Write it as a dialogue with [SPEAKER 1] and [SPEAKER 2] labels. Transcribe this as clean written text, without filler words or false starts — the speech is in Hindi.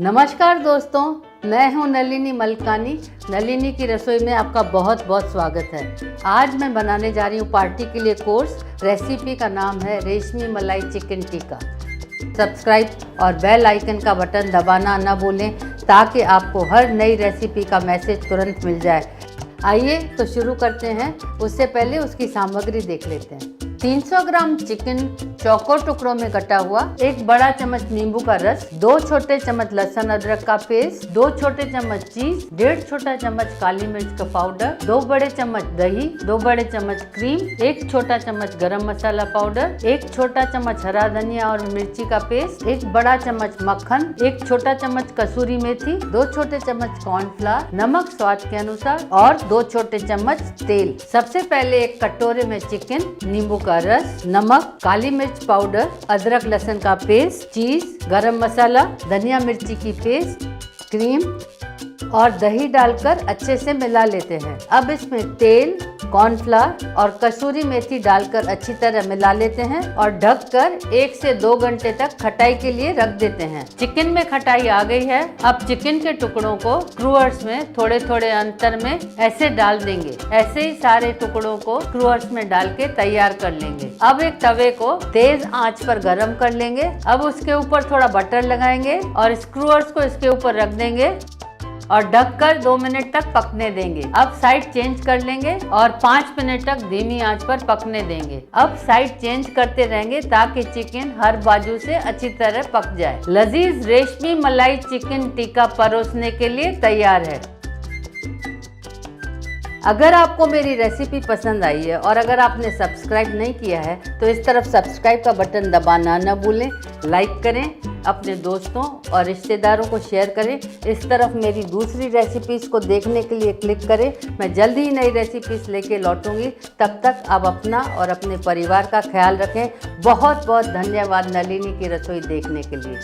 [SPEAKER 1] नमस्कार दोस्तों, मैं हूं नलिनी मलकानी। नलिनी की रसोई में आपका बहुत बहुत स्वागत है। आज मैं बनाने जा रही हूं पार्टी के लिए कोर्स। रेसिपी का नाम है रेशमी मलाई चिकन टिक्का। सब्सक्राइब और बेल आइकन का बटन दबाना न भूलें ताकि आपको हर नई रेसिपी का मैसेज तुरंत मिल जाए। आइए तो शुरू करते हैं। उससे पहले उसकी सामग्री देख लेते हैं। 300 ग्राम चिकन चौकोर टुकड़ों में कटा हुआ, 1 बड़ा चम्मच नींबू का रस, 2 छोटे चम्मच लहसुन अदरक का पेस्ट, 2 छोटे चम्मच चीज, 1.5 छोटा चम्मच काली मिर्च का पाउडर, 2 बड़े चम्मच दही, 2 बड़े चम्मच क्रीम, 1 छोटा चम्मच गरम मसाला पाउडर, 1 छोटा चम्मच हरा धनिया और मिर्ची का पेस्ट, 1 बड़ा चम्मच मक्खन, 1 छोटा चम्मच कसूरी मेथी, 2 छोटे चम्मच कॉर्नफ्लावर, नमक स्वाद के अनुसार और 2 छोटे चम्मच तेल। सबसे पहले एक कटोरे में चिकन, नींबू का रस, नमक, काली मिर्च पाउडर, अदरक लहसुन का पेस्ट, चीज, गरम मसाला, धनिया मिर्ची की पेस्ट, क्रीम और दही डालकर अच्छे से मिला लेते हैं। अब इसमें तेल, कॉर्नफ्लावर और कसूरी मेथी डालकर अच्छी तरह मिला लेते हैं और ढककर 1 से 2 घंटे तक खटाई के लिए रख देते हैं। चिकन में खटाई आ गई है। अब चिकन के टुकड़ों को स्क्रूअर्स में थोड़े थोड़े अंतर में ऐसे डाल देंगे। ऐसे ही सारे टुकड़ों को स्क्रूअर्स में डाल के तैयार कर लेंगे। अब एक तवे को तेज आंच पर गरम कर लेंगे। अब उसके ऊपर थोड़ा बटर लगाएंगे और स्क्रूअर्स को इसके ऊपर रख देंगे और ढककर 2 मिनट तक पकने देंगे। अब साइड चेंज कर लेंगे और 5 मिनट तक धीमी आंच पर पकने देंगे। अब साइड चेंज करते रहेंगे ताकि चिकन हर बाजू से अच्छी तरह पक जाए। लजीज रेशमी मलाई चिकन टिक्का परोसने के लिए तैयार है। अगर आपको मेरी रेसिपी पसंद आई है और अगर आपने सब्सक्राइब नहीं किया है तो इस तरफ सब्सक्राइब का बटन दबाना न भूलें। लाइक करें, अपने दोस्तों और रिश्तेदारों को शेयर करें। इस तरफ मेरी दूसरी रेसिपीज़ को देखने के लिए क्लिक करें। मैं जल्दी ही नई रेसिपीज़ लेके लौटूंगी। तब तक आप अपना और अपने परिवार का ख्याल रखें। बहुत बहुत धन्यवाद नलिनी की रसोई देखने के लिए।